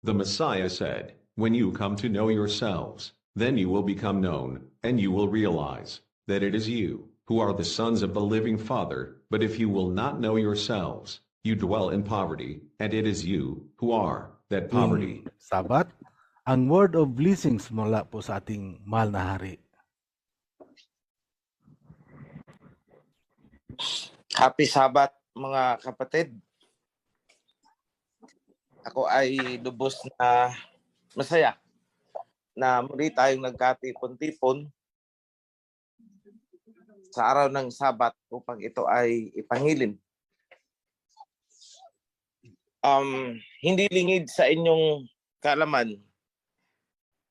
The Messiah said, "When you come to know yourselves, then you will become known, and you will realize that it is you who are the sons of the living Father. But if you will not know yourselves, you dwell in poverty, and it is you who are that poverty." Sabat, ang word of blessings mula po sa ating mahal na hari. Happy Sabbath mga kapatid. Ako ay lubos na masaya na muli tayong nagkatipon-tipon sa araw ng Sabat upang ito ay ipangilin. Hindi lingid sa inyong kaalaman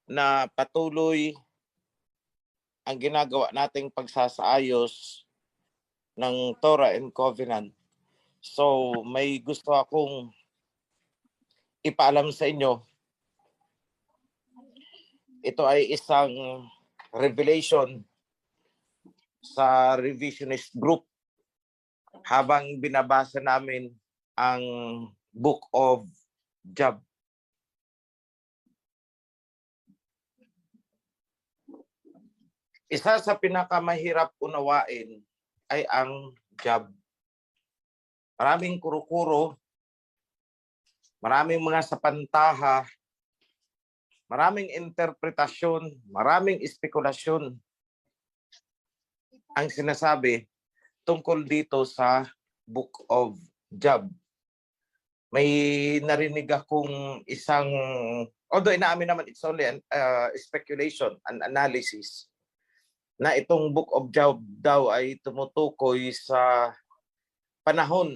na patuloy ang ginagawa nating pagsasaayos ng Torah and Covenant. So may gusto akong ipaalam sa inyo. Ito ay isang revelation sa revisionist group habang binabasa namin ang Book of Job. Isa sa pinakamahirap unawain ay ang Job. Maraming kuro-kuro, maraming mga sapantaha, maraming interpretasyon, maraming espekulasyon ang sinasabi tungkol dito sa Book of Job. May narinig akong isang, although inaamin naman it's only an speculation, an analysis, na itong Book of Job daw ay tumutukoy sa panahon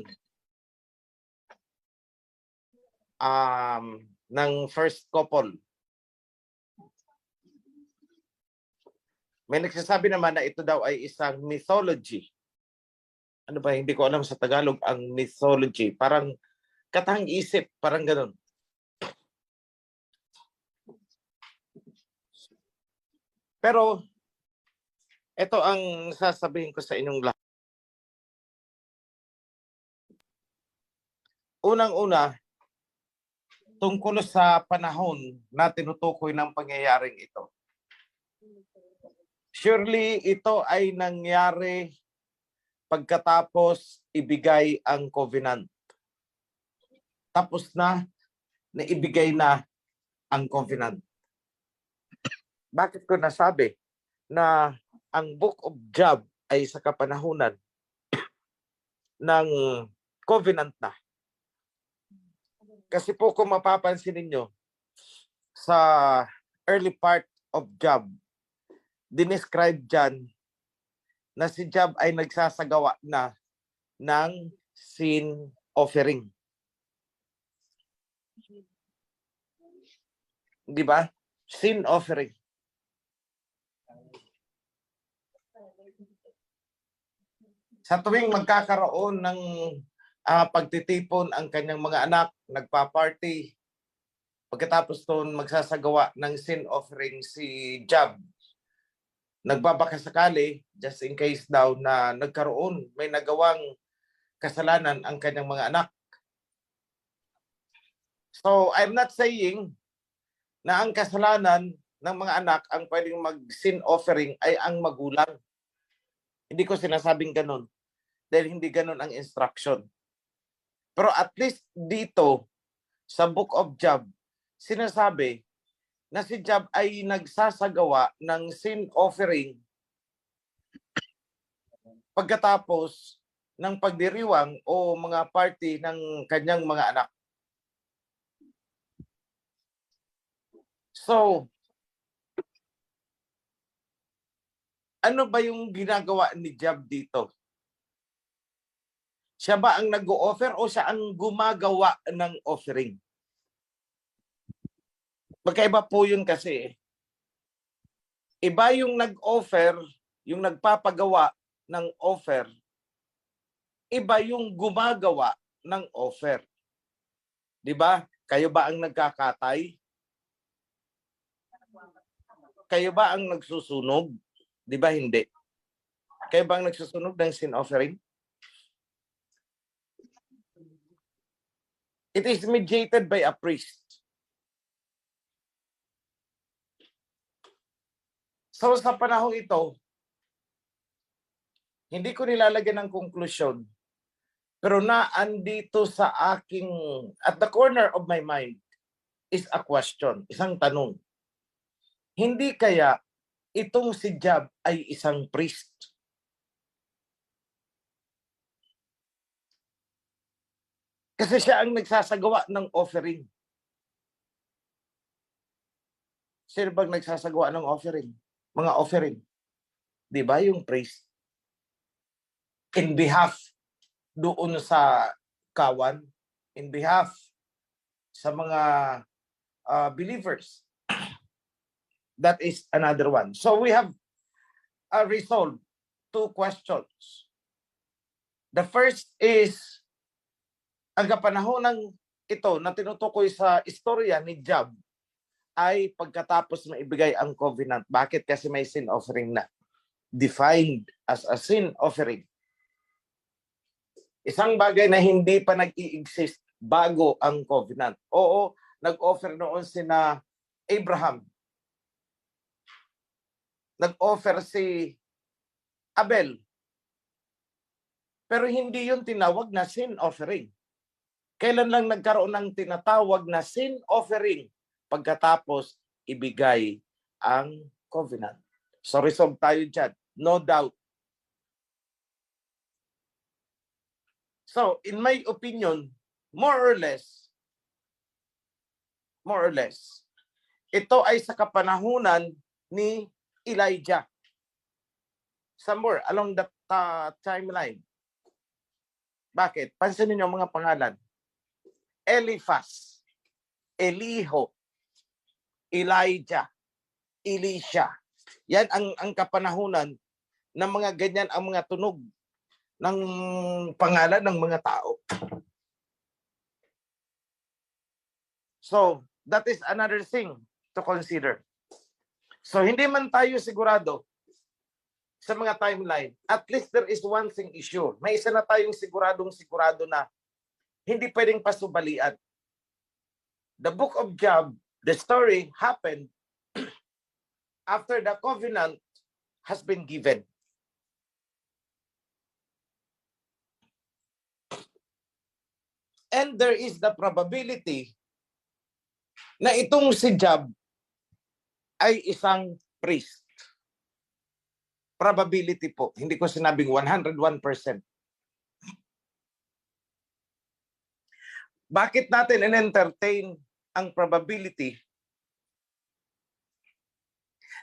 ng first couple. May nagsasabi naman na ito daw ay isang mythology. Ano ba, hindi ko alam sa Tagalog ang mythology. Parang katang-isip, parang ganun. Pero ito ang sasabihin ko sa inyong lahat. Unang-una, tungkol sa panahon na tinutukoy ng pangyayaring ito. Surely ito ay nangyari pagkatapos ibigay ang covenant. Tapos na ibigay na ang covenant. Bakit ko nasabi na ang Book of Job ay sa kapanahunan ng covenant na? Kasi po kung mapapansin ninyo, sa early part of Job, dinescribe dyan na si Job ay nagsasagawa na ng sin offering. Di ba? Sin offering. Sa tuwing magkakaroon ng pagtitipon ang kanyang mga anak, nagpa-party. Pagkatapos doon magsasagawa ng sin offering si Job. Nagbabakasakali, just in case daw na may nagawang kasalanan ang kanyang mga anak. So, I'm not saying na ang kasalanan ng mga anak ang pwedeng mag-sin offering ay ang magulang. Hindi ko sinasabing ganun. Dahil hindi ganun ang instruction. Pero at least dito, sa Book of Job, sinasabi na si Job ay nagsasagawa ng sin offering pagkatapos ng pagdiriwang o mga party ng kanyang mga anak. So, ano ba yung ginagawa ni Job dito? Siya ba ang nag-o-offer o siya ang gumagawa ng offering? Magkaiba po yun kasi. Iba yung nag-offer, yung nagpapagawa ng offer. Iba yung gumagawa ng offer. Di ba? Kayo ba ang nagkakatay? Kayo ba ang nagsusunog? Di ba hindi? Kayo ba ang nagsusunog ng sin offering? It is mediated by a priest. So sa panahong ito, hindi ko nilalagyan ng konklusyon, pero naandito sa aking, at the corner of my mind, is a question, isang tanong. Hindi kaya itong si Job ay isang priest? Kasi siya ang nagsasagawa ng offering. Sino bang nagsasagawa ng offering? Mga offering. Di ba yung priest? In behalf doon sa kawan, in behalf sa mga believers. That is another one. So we have resolved two questions. The first is, ang kapanahonan ito na tinutukoy sa istorya ni Job ay pagkatapos maibigay ang covenant. Bakit? Kasi may sin offering na. Defined as a sin offering. Isang bagay na hindi pa nag-i-exist bago ang covenant. Oo, nag-offer noon sina Abraham. Nag-offer si Abel. Pero hindi yun tinawag na sin offering. Kailan lang nagkaroon ng tinatawag na sin offering? Pagkatapos ibigay ang covenant. So resolve tayo dyan. No doubt. So, in my opinion, more or less, ito ay sa kapanahunan ni Elijah. Somewhere along the timeline. Bakit? Pansinin niyo mga pangalan. Eliphaz, Eliho, Elijah, Elisha. Yan ang kapanahunan ng mga ganyan ang mga tunog ng pangalan ng mga tao. So, that is another thing to consider. So, hindi man tayo sigurado sa mga timeline. At least there is one thing issue. May isa na tayong sigurado na hindi pwedeng pasubalian. The book of Job, the story happened after the covenant has been given. And there is the probability na itong si Job ay isang priest. Probability po. Hindi ko sinabing 101%. Bakit natin in-entertain ang probability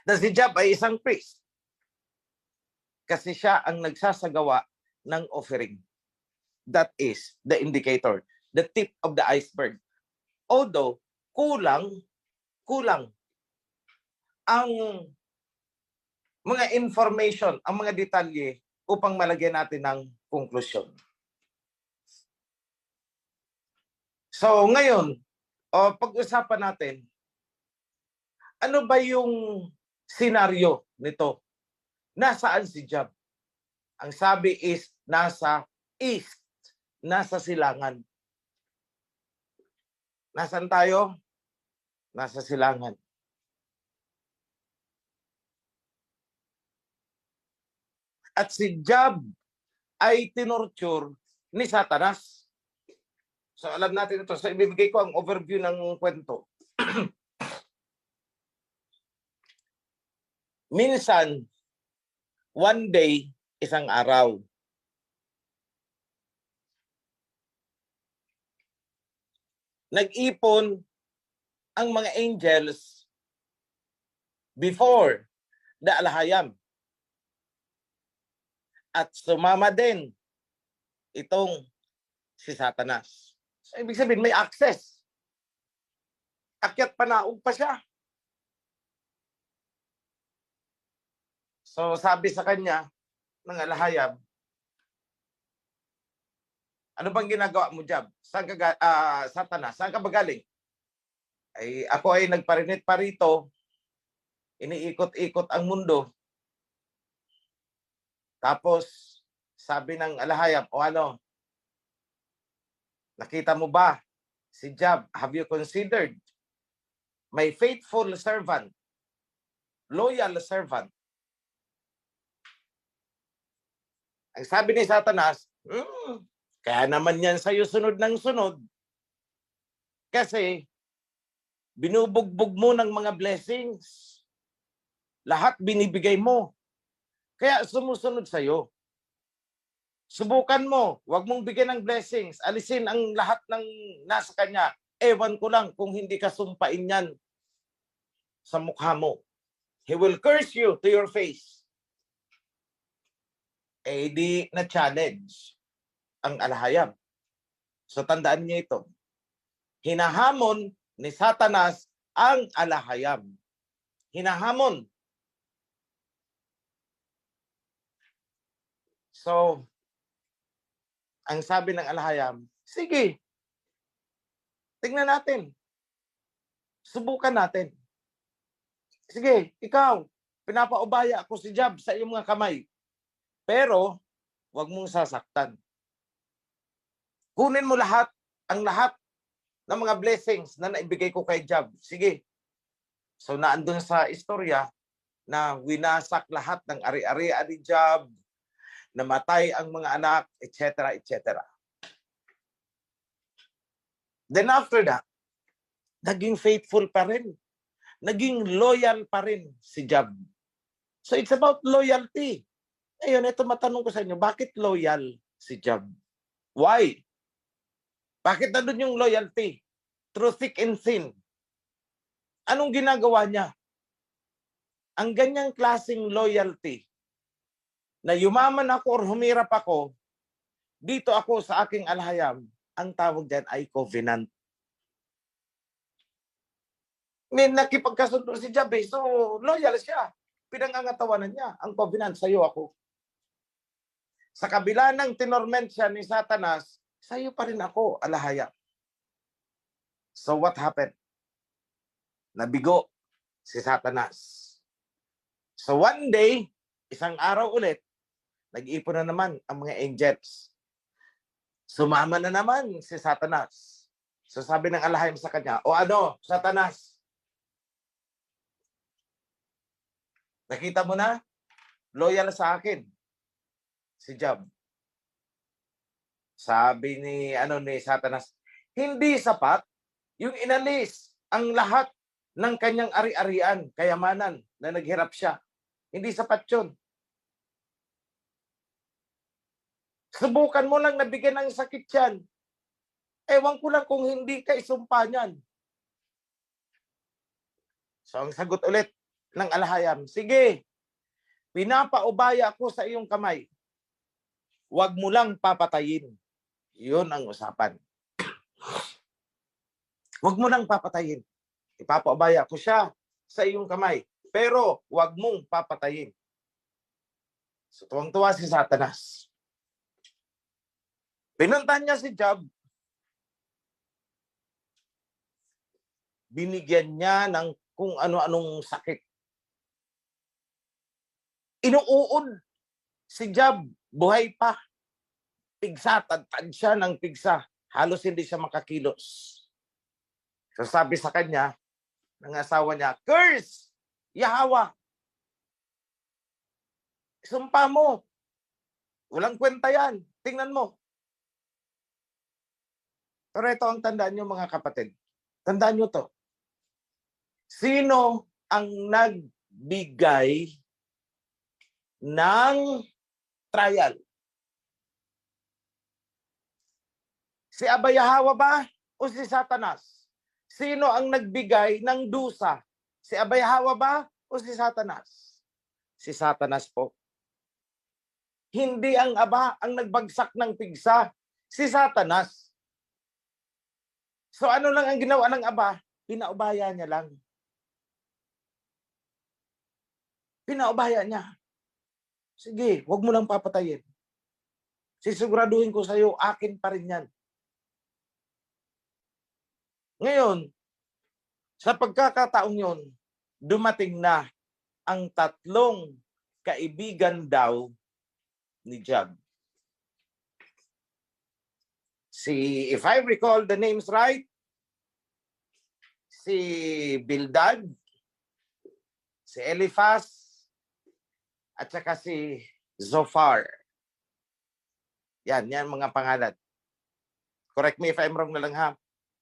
na si Job ay isang priest? Kasi siya ang nagsasagawa ng offering. That is the indicator. The tip of the iceberg. Although, kulang ang mga information, ang mga detalye upang malagyan natin ng konklusyon. So, ngayon, pag-usapan natin, ano ba yung senaryo nito? Nasaan si Job? Ang sabi is, nasa east, nasa silangan. Nasaan tayo? Nasa silangan. At si Job ay tinorture ni Satanas. So alam natin ito. So ibibigay ko ang overview ng kwento. Minsan, one day, isang araw, nag-ipon ang mga angels before the Alhayam. At sumama din itong si Satanas. So, ibig sabihin, may access. Akyat panaog pa siya. So, sabi sa kanya ng Alhayam, ano bang ginagawa mo, Job? Satanas, saan ka ba galing? Ay, ako ay nagparinit pa rito. Iniikot-ikot ang mundo. Tapos, sabi ng Alhayam, o ano, nakita mo ba si Job? Have you considered my faithful servant loyal servant. Ang sabi ni Satanas, kaya naman yan sa'yo sunod ng sunod. Kasi, binubugbog mo ng mga blessings. Lahat binibigay mo. Kaya sumusunod sa'yo. Subukan mo, huwag mong bigyan ng blessings. Alisin ang lahat ng nasa kanya. Ewan ko lang kung hindi ka sumpain yan sa mukha mo. He will curse you to your face. Eh di na-challenge ang alahayam. So tandaan niyo ito. Hinahamon ni Satanas ang alahayam. Hinahamon. So, ang sabi ng alahayam, sige, tingnan natin. Subukan natin. Sige, ikaw, pinapaubaya ako si Job sa iyong mga kamay. Pero, huwag mong sasaktan. Kunin mo lahat, ang lahat ng mga blessings na naibigay ko kay Job. Sige. So, naandun sa istorya na winasak lahat ng ari-arian ni Job, namatay ang mga anak, etc., etc. Then after that, naging faithful pa rin. Naging loyal pa rin si Job. So it's about loyalty. Ngayon, ito matanong ko sa inyo, bakit loyal si Job? Why? Bakit nandun yung loyalty? Through thick and thin. Anong ginagawa niya? Ang ganyang klaseng loyalty, na yumaman ako or humirap ako, dito ako sa aking alahayam, ang tawag dyan ay covenant. May nakipagkasundo si Job, so loyal siya. Pinangangatawanan niya, ang covenant, sa'yo ako. Sa kabila ng tinorment siya ni Satanas, sa'yo pa rin ako, alahayam. So what happened? Nabigo si Satanas. So one day, isang araw ulit, nag-ipon na naman ang mga angels. Sumama na naman si Satanas. So sabi ng alahayam sa kanya, o ano, Satanas, nakita mo na, loyal sa akin si Job. Sabi ni Satanas, hindi sapat yung inalis ang lahat ng kanyang ari-arian, kayamanan na naghirap siya. Hindi sapat yun. Subukan mo lang nabigyan ng sakit yan. Ewan ko lang kung hindi ka isumpa niyan. So ang sagot ulit ng alahayam, sige, pinapaubaya ako sa iyong kamay. Huwag mo lang papatayin. Yun ang usapan. Huwag mo lang papatayin. Ipapaubaya ko siya sa iyong kamay. Pero huwag mong papatayin. So tuwang-tuwa si Satanas. Pinuntahan niya si Job. Binigyan niya ng kung ano-anong sakit. Inuuod si Job, buhay pa. Pigsa, tad siya ng pigsa. Halos hindi siya makakilos. So sabi sa kanya, ng asawa niya, curse! Yahawa! Sumpa mo. Walang kwenta yan. Tingnan mo. Pero ito ang tandaan nyo mga kapatid. Tandaan nyo to. Sino ang nagbigay ng trial? Si Abayahawa ba o si Satanas? Sino ang nagbigay ng dusa? Si Abayahawa ba o si Satanas? Si Satanas po. Hindi ang Aba ang nagbagsak ng pigsa. Si Satanas. So ano lang ang ginawa ng Aba? Pinaubaya niya lang. Pinaubaya niya. Sige, wag mo lang papatayin. Sisiguraduhin ko sa iyo, akin pa rin yan. Ngayon, sa pagkakataong yun, dumating na ang tatlong kaibigan daw ni Job. If I recall the names right, si Bildad, si Eliphaz, at saka si Zophar. Yan mga pangalan. Correct me if I'm wrong na lang ha.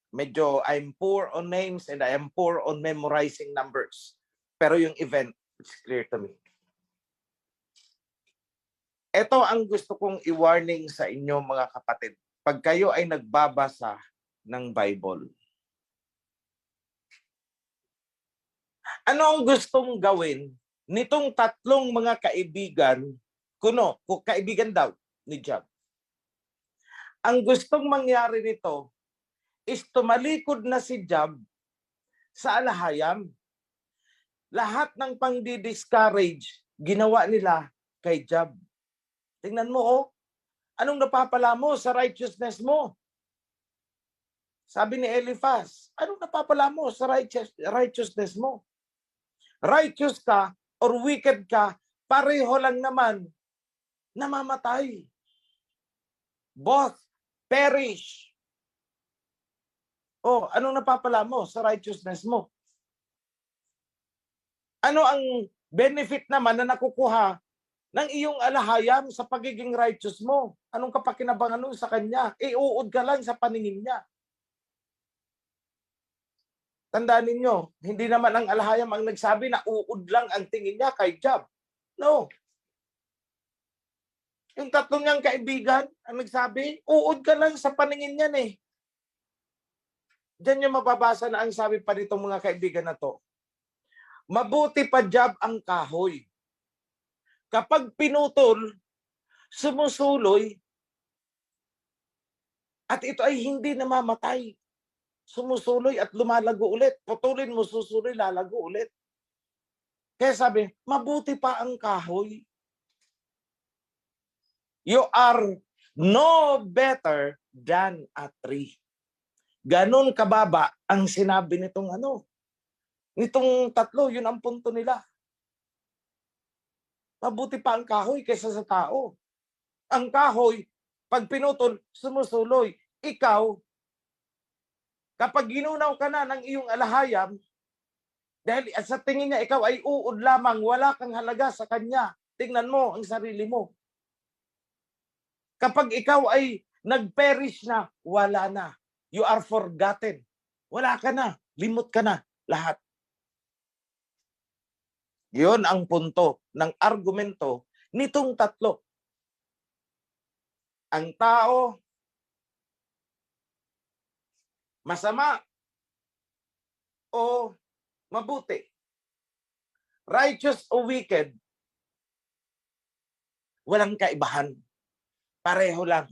Medyo I'm poor on names and I am poor on memorizing numbers. Pero yung event, it's clear to me. Ito ang gusto kong i-warning sa inyo mga kapatid. Pag kayo ay nagbabasa ng Bible. Ano ang gustong gawin nitong tatlong mga kaibigan, kaibigan daw ni Job? Ang gustong mangyari nito is tumalikod na si Job sa alahayam. Lahat ng pang-discourage ginawa nila kay Job. Tingnan mo, anong napapala mo sa righteousness mo? Sabi ni Eliphaz, anong napapala mo sa righteousness mo? Righteous ka or wicked ka, pareho lang naman namamatay. Both perish. Anong napapala mo sa righteousness mo? Ano ang benefit naman na nakukuha ng iyong alahayam sa pagiging righteous mo? Anong kapakinabangan mo sa kanya? Uud ka lang sa paningin niya. Tandaan ninyo, hindi naman ang alahayam ang nagsabi na uud lang ang tingin niya kay Job. No. Yung tatlong niyang kaibigan ang nagsabi, uud ka lang sa paningin niyan eh. Diyan yung mababasa na ang sabi pa nitong mga kaibigan na to. Mabuti pa Job ang kahoy. Kapag pinutol, sumusuloy, at ito ay hindi namamatay. Sumusuloy at lumalago ulit. Putulin mo, susuloy, lalago ulit. Kaya sabi, mabuti pa ang kahoy. You are no better than a tree. Ganon kababa ang sinabi nitong nitong tatlo, yun ang punto nila. Mabuti pa ang kahoy kaysa sa tao. Ang kahoy, pag pinutol, sumusuloy. Ikaw, kapag ginunaw ka na ng iyong alahayam, dahil sa tingin niya ikaw ay uod lamang, wala kang halaga sa kanya. Tingnan mo ang sarili mo. Kapag ikaw ay nag-perish na, wala na. You are forgotten. Wala ka na. Limot ka na. Lahat. Yun ang punto ng argumento nitong tatlo. Ang tao, masama o mabuti? Righteous o wicked? Walang kaibahan. Pareho lang.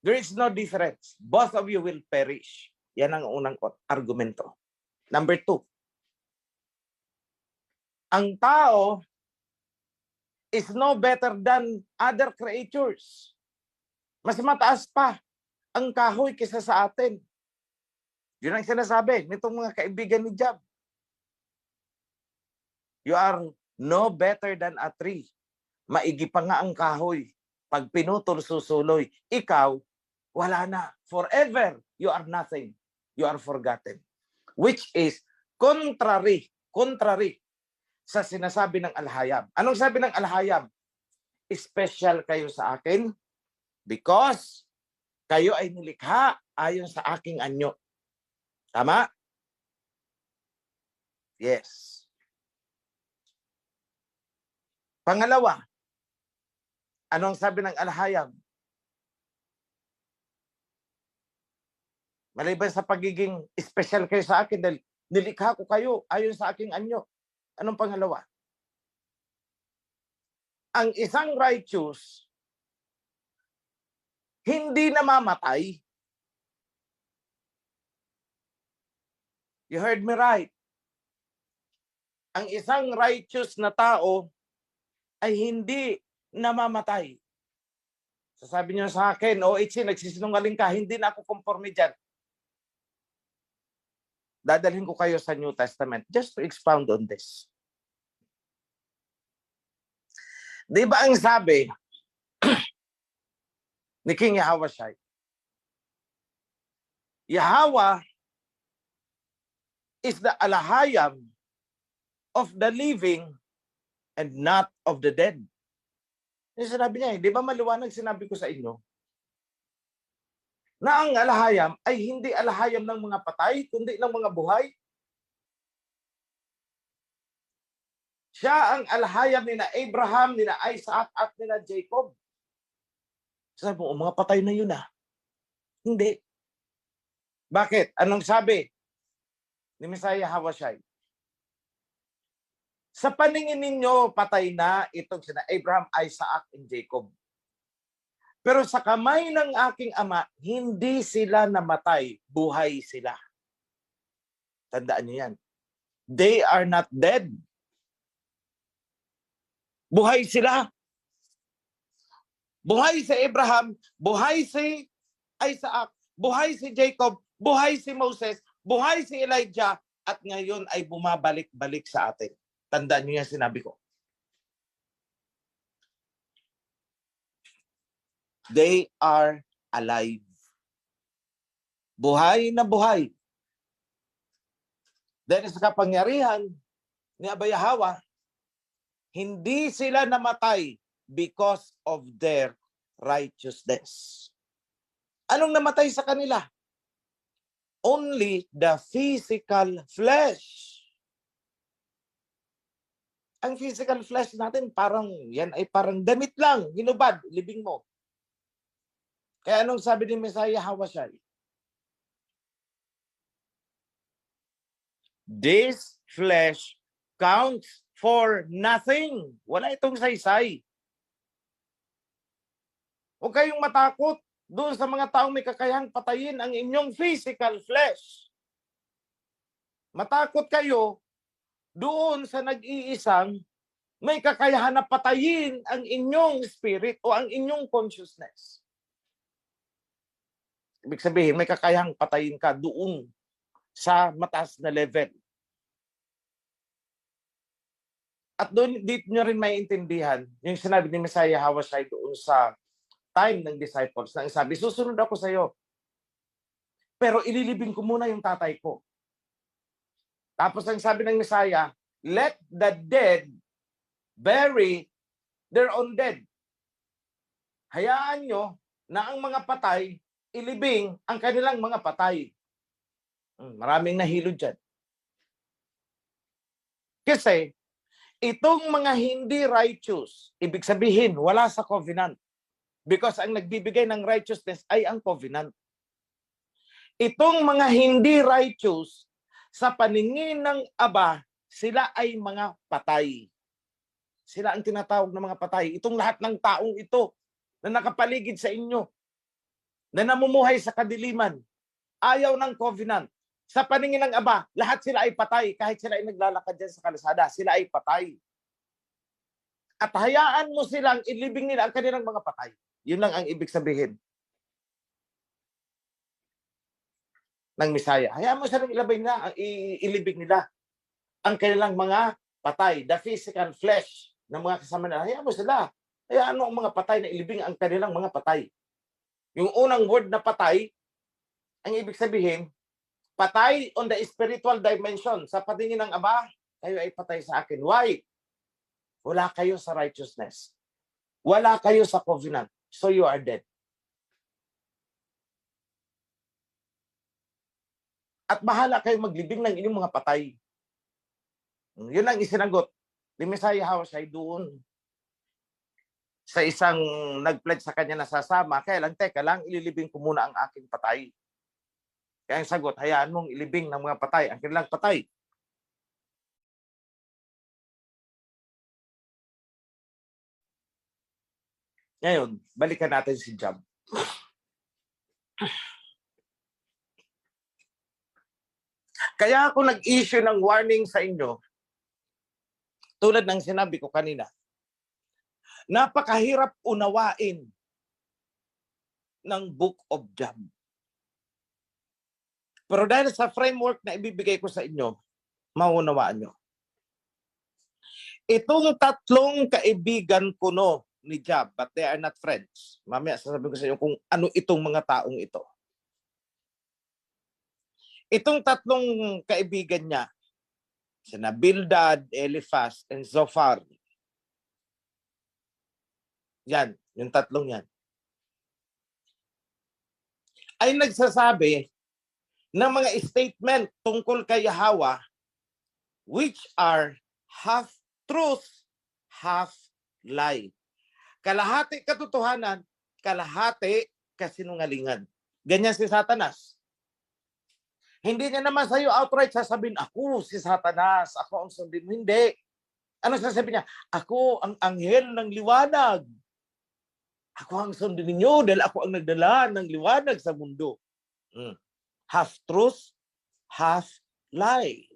There is no difference. Both of you will perish. Yan ang unang argumento. Number 2. Ang tao is no better than other creatures. Mas mataas pa ang kahoy kaysa sa atin. Yun ang sinasabi nitong mga kaibigan ni Job. You are no better than a tree. Maigi pa nga ang kahoy. Pag pinutol, susuloy. Ikaw, wala na. Forever, you are nothing. You are forgotten. Which is contrary sa sinasabi ng alahayam. Anong sabi ng alahayam? Special kayo sa akin because kayo ay nilikha ayon sa aking anyo. Tama? Yes. Pangalawa, anong sabi ng alahayam? Maliban sa pagiging special kayo sa akin dahil nilikha ko kayo ayon sa aking anyo. Anong pangalawa? Ang isang righteous hindi namamatay. You heard me right. Ang isang righteous na tao ay hindi namamatay. Sasabi niyo sa akin, Itzi, nagsisinungaling ka, hindi na ako conforme dyan. Dadalhin ko kayo sa New Testament just to expound on this. Di ba ang sabi ni King Yahawashi? Yahweh is the alahayam of the living and not of the dead. Yung sinabi niya, di ba maliwanag sinabi ko sa inyo? Na ang alahayam ay hindi alahayam ng mga patay, kundi ng mga buhay. Siya ang alahayam ni na Abraham, ni na Isaac, at ni na Jacob. Sabi mo, mga patay na yun ah. Hindi. Bakit? Anong sabi ni Messiah Hawashai? Sa paningin ninyo, patay na itong sina Abraham, Isaac, and Jacob. Pero sa kamay ng aking ama, hindi sila namatay, buhay sila. Tandaan niyo yan. They are not dead. Buhay sila. Buhay si Abraham, buhay si Isaac, buhay si Jacob, buhay si Moses, buhay si Elijah, at ngayon ay bumabalik-balik sa atin. Tandaan niyo yan sinabi ko. They are alive. Buhay na buhay. Dahil sa kapangyarihan ni Abayahawa, hindi sila namatay because of their righteousness. Anong namatay sa kanila? Only the physical flesh. Ang physical flesh natin, yan ay parang damit lang, hinubad, libing mo. Kaya anong sabi ni Messiah Hawashai? This flesh counts for nothing. Wala itong saysay. Huwag kayong matakot doon sa mga taong may kakayahang patayin ang inyong physical flesh. Matakot kayo doon sa nag-iisang may kakayahan na patayin ang inyong spirit o ang inyong consciousness. Ibig sabihin, may kakayahang patayin ka doon sa mataas na level. At doon, dito nyo rin may intindihan yung sinabi ni Messiah Hawashai doon sa time ng disciples na sabi, susunod ako sa iyo. Pero ililibing ko muna yung tatay ko. Tapos ang sabi ng Messiah, let the dead bury their own dead. Hayaan nyo na ang mga patay, ilibing ang kanilang mga patay. Maraming nahilo dyan. Kasi, itong mga hindi righteous, ibig sabihin, wala sa covenant. Because ang nagbibigay ng righteousness ay ang covenant. Itong mga hindi righteous, sa paningin ng Aba, sila ay mga patay. Sila ang tinatawag na mga patay. Itong lahat ng taong ito na nakapaligid sa inyo, na namumuhay sa kadiliman, ayaw ng covenant. Sa paningin ng Aba, lahat sila ay patay. Kahit sila ay naglalakad dyan sa kalsada, sila ay patay. At hayaan mo silang ilibing nila ang kanilang mga patay. Yun lang ang ibig sabihin ng Messiah. Hayaan mo silang ilibing nila ang kanilang mga patay, the physical flesh ng mga kasama nila. Hayaan mo sila. Hayaan mo ang mga patay na ilibing ang kanilang mga patay. Yung unang word na patay, ang ibig sabihin, patay on the spiritual dimension. Sa patingin ng Aba, kayo ay patay sa akin. Why? Wala kayo sa righteousness. Wala kayo sa covenant. So you are dead. At bahala kayo maglibing ng inyong mga patay. Yun ang isinagot ni Messiah Hawashai doon sa isang nag-pledge sa kanya na sasama. Kaya lang, teka lang, ililibing ko muna ang aking patay. Kaya ang sagot, hayaan mong ilibing ng mga patay, ang kanilang patay. Ngayon, balikan natin si Job. Kaya ako nag-issue ng warning sa inyo, tulad ng sinabi ko kanina, napakahirap unawain ng Book of Job. Pero dahil sa framework na ibibigay ko sa inyo, maunawaan nyo. Itong tatlong kaibigan ko ni Job, but they are not friends. Mamaya sasabihin ko sa inyo kung ano itong mga taong ito. Itong tatlong kaibigan niya, Sina Bildad, Eliphaz, and Zophar. Yan, yung tatlong yan. Ay nagsasabi ng mga statement tungkol kay Yahweh which are half truth, half lie. Kalahati katotohanan, kalahati kasinungalingan. Ganyan si Satanas. Hindi niya naman sa'yo outright sasabihin, ako si Satanas, ako ang sundin mo. Hindi. Ano sasabihin niya? Ako ang anghel ng liwanag. Ako ang sundin ninyo dahil ako ang nagdala ng liwanag sa mundo. Half truth, half lie.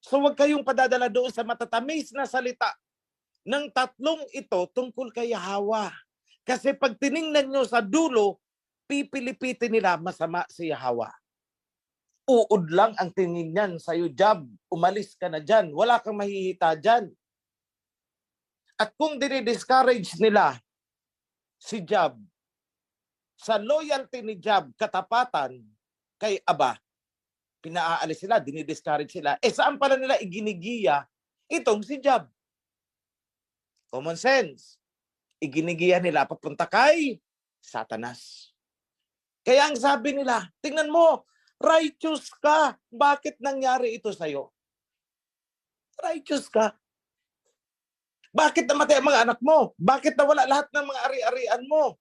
So huwag kayong padadala doon sa matatamis na salita ng tatlong ito tungkol kay Yahweh. Kasi pag tiningnan nyo sa dulo, pipilipitin nila masama si Yahweh. Uod lang ang tingin niyan sa'yo, Job. Umalis ka na dyan. Wala kang mahihita dyan. At kung dinidiscourage nila si Job, sa loyalty ni Job, katapatan kay Aba, pinaalis sila, dinidiscourage sila. Saan pala nila iginigiya itong si Job? Common sense. Iginigiya nila papunta kay Satanas. Kaya ang sabi nila, tingnan mo, righteous ka. Bakit nangyari ito sa'yo? Righteous ka. Bakit namatay ang mga anak mo? Bakit nawala lahat ng mga ari-arian mo?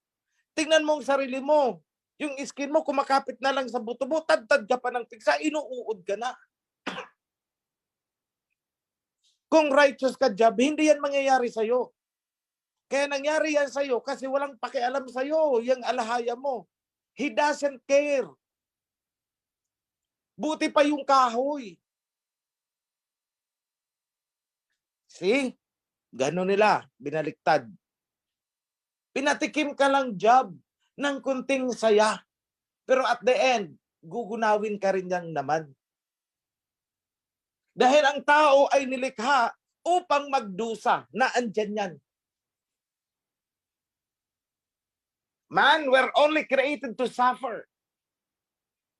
Tingnan mo ang sarili mo. Yung skin mo, kumakapit na lang sa buto mo, tad-tad ka pa ng piksa, inuuod ka na. Kung righteous ka, Job, hindi yan mangyayari sa'yo. Kaya nangyari yan sa'yo kasi walang pakialam sa'yo, yung alahaya mo. He doesn't care. Buti pa yung kahoy. See? Gano'n nila, binaliktad. Pinatikim ka lang, Job, ng kunting saya. Pero at the end, gugunawin ka rin yan naman. Dahil ang tao ay nilikha upang magdusa na andyan yan. Man, we're only created to suffer.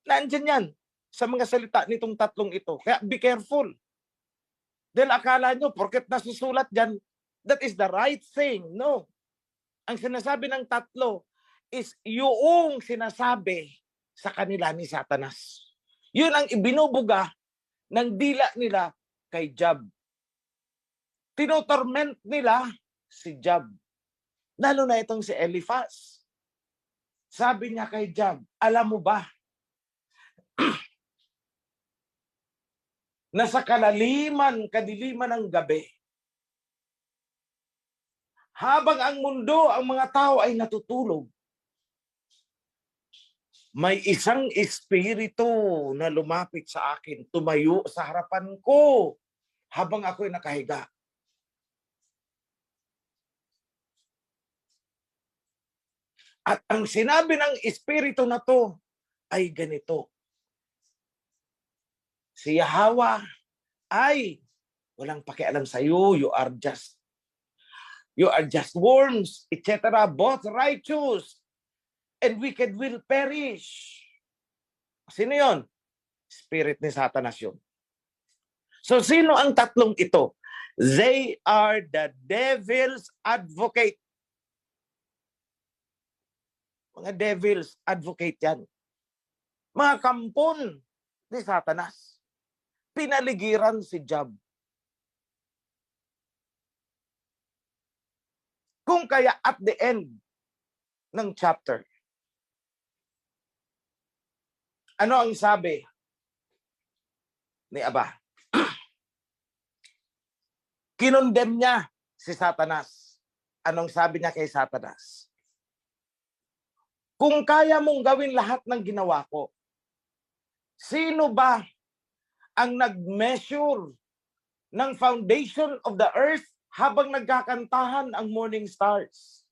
Nandyan yan sa mga salita nitong tatlong ito. Kaya be careful. Dahil akala nyo, porket nasusulat dyan, that is the right thing. No. Ang sinasabi ng tatlo is yung sinasabi sa kanila ni Satanas. Yun ang ibinubuga ng dila nila kay Job. Tinotorment nila si Job. Lalo na itong si Eliphaz. Sabi niya kay Job, alam mo ba na sa kadiliman ng gabi, habang ang mundo, ang mga tao ay natutulog, may isang espiritu na lumapit sa akin, tumayo sa harapan ko habang ako'y nakahiga. At ang sinabi ng espiritu na to ay ganito. Si Yahweh ay walang pakialam sa iyo. You are just worms, etc. Both righteous and wicked will perish. Sino yon? Spirit ni Satanas yun. So sino ang tatlong ito? They are the devil's advocate. Mga devil's advocate yan. Mga kampon ni Satanas. Pinaligiran si Job. Kung kaya at the end ng chapter, ano ang sabi ni Aba? Kinondem niya si Satanas. Anong sabi niya kay Satanas? Kung kaya mong gawin lahat ng ginawa ko, sino ba ang nag-measure ng foundation of the earth habang nagkakantahan ang morning stars?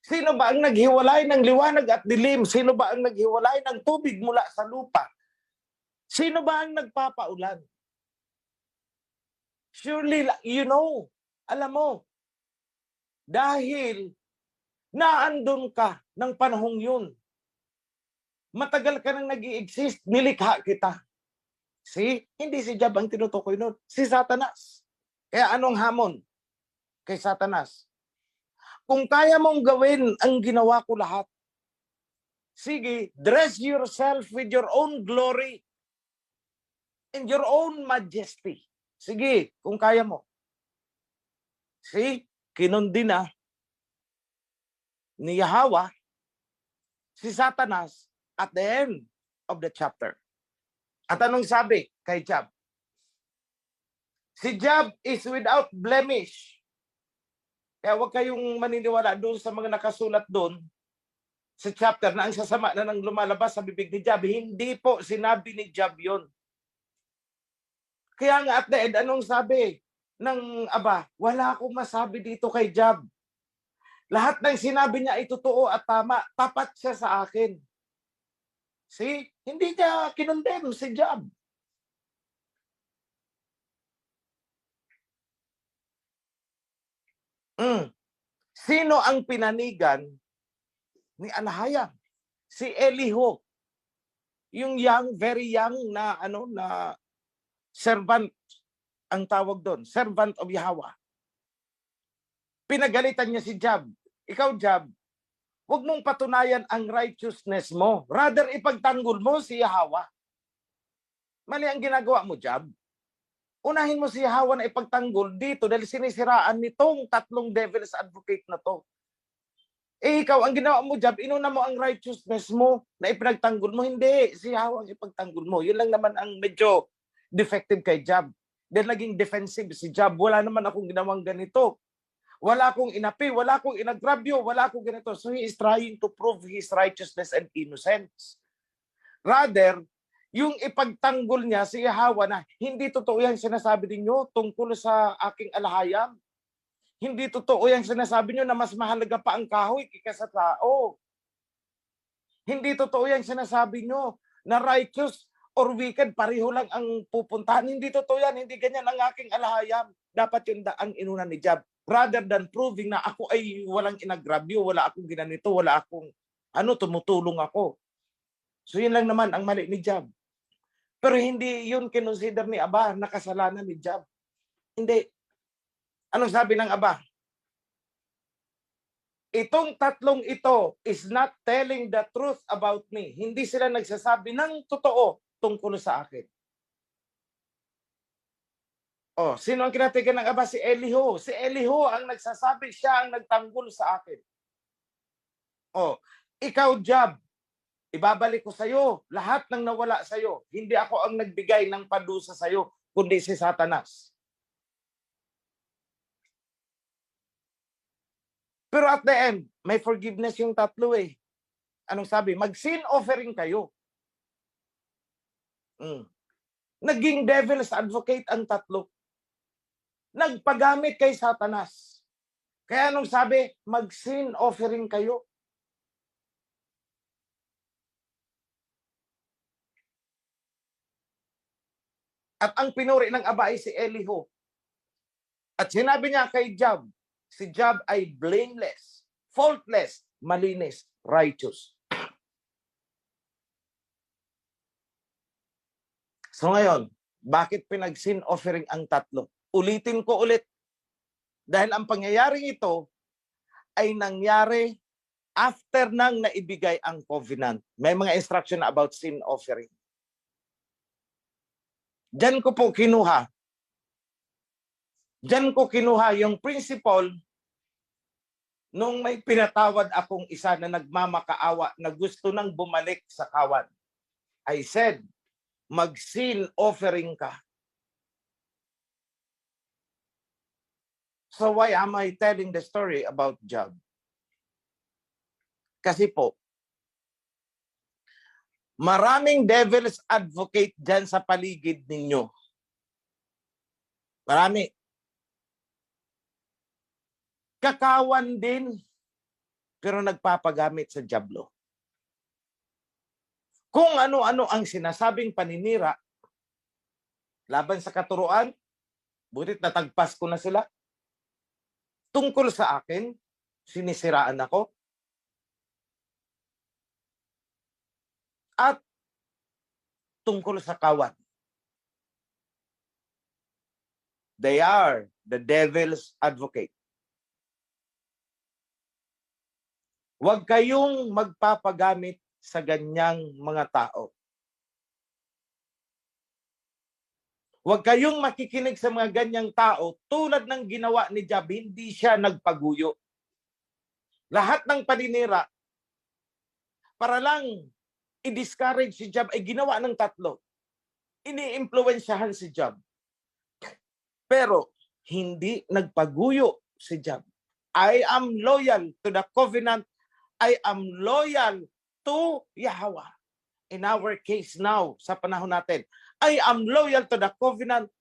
Sino ba ang naghiwalay ng liwanag at dilim? Sino ba ang naghiwalay ng tubig mula sa lupa? Sino ba ang nagpapaulan? Surely, alam mo, dahil naandun ka ng panahong yun. Matagal ka nang nag-i-exist, nilikha kita. See? Hindi si Job ang tinutukoy nun. Si Satanas. Kaya anong hamon kay Satanas? Kung kaya mong gawin ang ginawa ko lahat, sige, dress yourself with your own glory and your own majesty. Sige, kung kaya mo. See? Kinundi na ni Yahweh si Satanas at the end of the chapter. At anong sabi kay Job? Si Job is without blemish. Kaya huwag kayong maniniwala doon sa mga nakasulat doon sa chapter na ang sasama na nang lumalabas sa bibig ni Job. Hindi po sinabi ni Job yon. Kaya nga at the end, anong sabi ng Aba? Wala akong masabi dito kay Job. Lahat ng sinabi niya ay totoo at tama. Tapat siya sa akin. See? Hindi niya kinondem si Job. Sino ang pinanigan ni Alahayam? Si Elihu. Yung young, very young na servant ang tawag doon, servant of Yahweh. Pinagalitan niya si Job. Ikaw, Job, huwag mong patunayan ang righteousness mo. Rather, ipagtanggol mo si Yahweh. Mali ang ginagawa mo, Job. Unahin mo si Yahweh na ipagtanggol dito dahil sinisiraan nitong tatlong devil's advocate na to. Ikaw, ang ginawa mo, Job, inuna mo ang righteousness mo na ipinagtanggol mo. Hindi, si Yahweh ang ipagtanggol mo. Yun lang naman ang medyo defective kay Job. Dahil naging defensive si Job. Wala naman akong ginawang ganito. Wala akong inapi, wala akong inagrabyo, wala akong ganito. So he is trying to prove his righteousness and innocence. Rather, yung ipagtanggol niya si Yahweh na hindi totoo yan sinasabi ninyo tungkol sa aking alahayam. Hindi totoo yan sinasabi niyo na mas mahalaga pa ang kahoy kaysa sa tao. Hindi totoo yan sinasabi niyo na righteous or wicked pareho lang ang pupuntahan. Hindi totoo yan, hindi ganyan ang aking alahayam. Dapat yun ang inuna ni Job. Rather than proving na ako ay walang inagrabyo, wala akong ginanito, wala akong tumutulong ako. So yun lang naman ang mali ni Job. Pero hindi yun kinonsider ni Aba na kasalanan ni Job. Hindi. Anong sabi ng Aba? Itong tatlong ito is not telling the truth about me. Hindi sila nagsasabi ng totoo tungkol sa akin. Oh, sino ang kinatigan ng Aba? Si Elihu. Si Elihu ang nagsasabi, siya ang nagtanggol sa akin. Oh, ikaw, Job, ibabalik ko sa iyo lahat ng nawala sa iyo. Hindi ako ang nagbigay ng padusa sa iyo, kundi si Satanas. Pero at the end, may forgiveness yung tatlo eh. Anong sabi? Mag-sin offering kayo. Naging devil's advocate ang tatlo. Nagpagamit kay Satanas. Kaya anong sabi? Mag-sin offering kayo. At ang pinuri ng Aba ay si Elihu. At sinabi niya kay Job, si Job ay blameless, faultless, malinis, righteous. So ngayon, bakit pinag-sin offering ang tatlo? Ulitin ko ulit. Dahil ang pangyayaring ito ay nangyari after nang naibigay ang covenant. May mga instruction about sin offering. Diyan ko po kinuha. Diyan ko kinuha yung principle nung may pinatawad akong isa na nagmamakaawa na gusto nang bumalik sa kawan. I said, mag-sin offering ka. So why am I telling the story about Job? Kasi po, maraming devil's advocate dyan sa paligid ninyo. Marami. Kakawan din, pero nagpapagamit sa dyablo. Kung ano-ano ang sinasabing paninira, laban sa katuruan, butit natagpas ko na sila. Tungkol sa akin, sinisiraan ako. at tungkol sa kawan. They are the devil's advocate. Huwag kayong magpapagamit sa ganyang mga tao. Huwag kayong makikinig sa mga ganyang tao tulad ng ginawa ni Job, hindi siya nagpaguyo. Lahat ng paninira para lang i-discourage si Job ay ginawa ng tatlo. Ini-impluwensyahan si Job. Pero hindi nagpaguyo si Job. I am loyal to the covenant. I am loyal to Yahweh. In our case now, sa panahon natin, I am loyal to the covenant.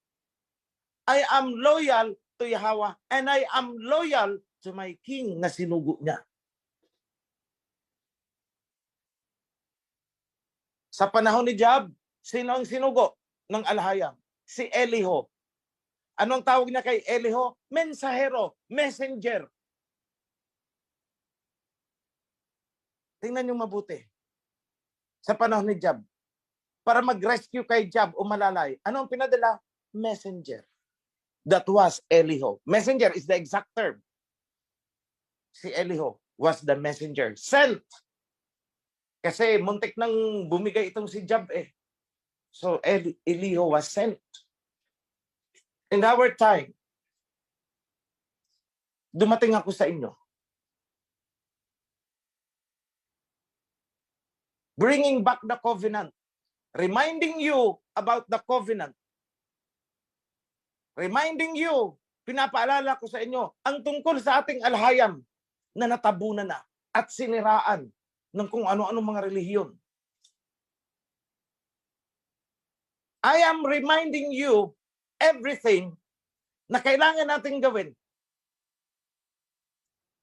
I am loyal to Yahweh. And I am loyal to my king na sinugo niya. Sa panahon ni Job, sino ang sinugo ng alhayam? Si Eliho. Anong tawag niya kay Eliho? Mensahero, messenger. Tingnan niyo mabuti. Sa panahon ni Job, para mag-rescue kay Job o malalay, ano ang pinadala? Messenger. That was Eliho. Messenger is the exact term. Si Eliho was the messenger. Sent. Kasi muntik nang bumigay itong si Job eh. So Eliho was sent. In our time, dumating ako sa inyo. Bringing back the covenant. Reminding you about the covenant. Reminding you, pinapaalala ko sa inyo, ang tungkol sa ating alhayam na natabunan na at siniraan ng kung ano-ano mga relihiyon. I am reminding you everything na kailangan nating gawin.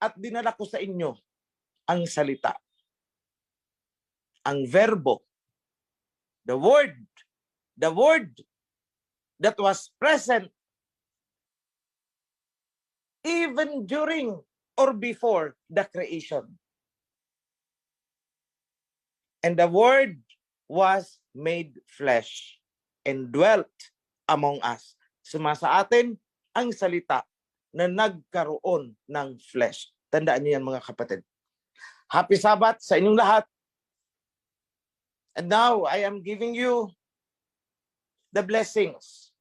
At dinala ko sa inyo ang salita. Ang verbo. The word that was present even during or before the creation. And the word was made flesh and dwelt among us. Sumasa atin ang salita na nagkaroon ng flesh. Tandaan niyo yan mga kapatid. Happy Sabbath sa inyong lahat. And now I am giving you the blessings.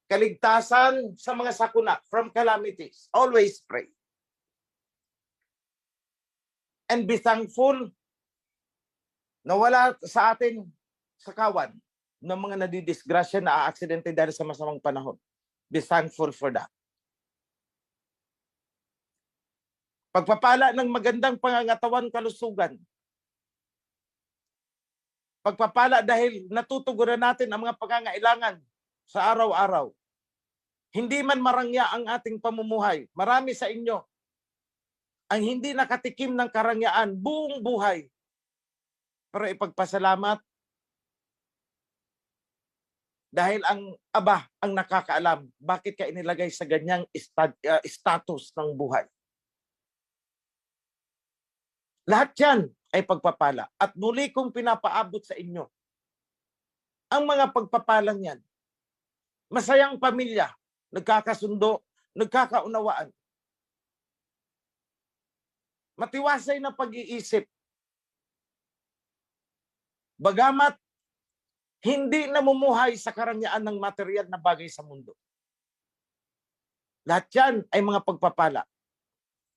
Kaligtasan sa mga sakuna from calamities. Always pray. And be thankful na wala sa atin sa kawan ng mga nadidisgrasya na aaksidente dahil sa masamang panahon. Be thankful for that. Pagpapala ng magandang pangangatawan, kalusugan. Pagpapala dahil natutugunan natin ang mga pangangailangan sa araw-araw. Hindi man marangya ang ating pamumuhay. Marami sa inyo ang hindi nakatikim ng karangyaan buong buhay. Pero ipagpasalamat dahil ang Aba ang nakakaalam bakit ka inilagay sa ganyang status ng buhay. Lahat yan ay pagpapala. At muli kong pinapaabot sa inyo ang mga pagpapalang yan. Masayang pamilya, nagkakasundo, nagkakaunawaan. Matiwasay na pag-iisip. Bagamat hindi namumuhay sa karangyaan ng material na bagay sa mundo. Lahat yan ay mga pagpapala.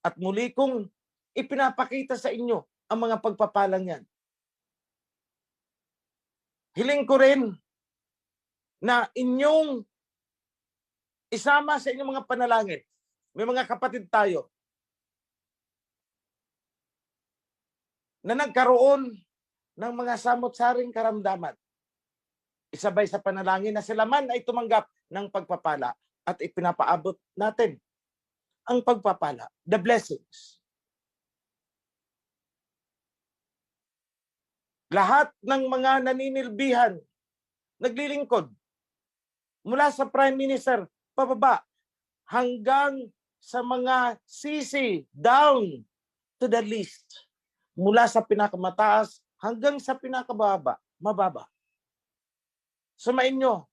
At muli kong ipinapakita sa inyo ang mga pagpapalang yan. Hiling ko rin na inyong isama sa inyong mga panalangin. May mga kapatid tayo na nagkaroon ng mga samot-saring karamdaman. Isabay sa panalangin na sila man ay tumanggap ng pagpapala at ipinapaabot natin ang pagpapala, the blessings. Lahat ng mga naninilbihan, naglilingkod, mula sa Prime Minister, pababa, hanggang sa mga sisi, down, to the least. Mula sa pinakamataas hanggang sa pinakababa, mababa. Sumain nyo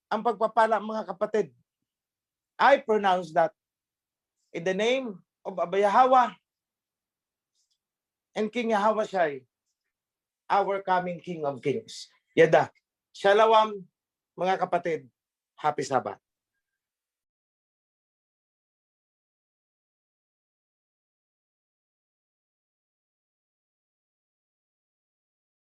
ang pagpapala, mga kapatid. I pronounce that in the name of Abba Yahweh and King Yahweh Shai, our coming King of Kings. Yada. Shalom, mga kapatid. Happy Sabbath.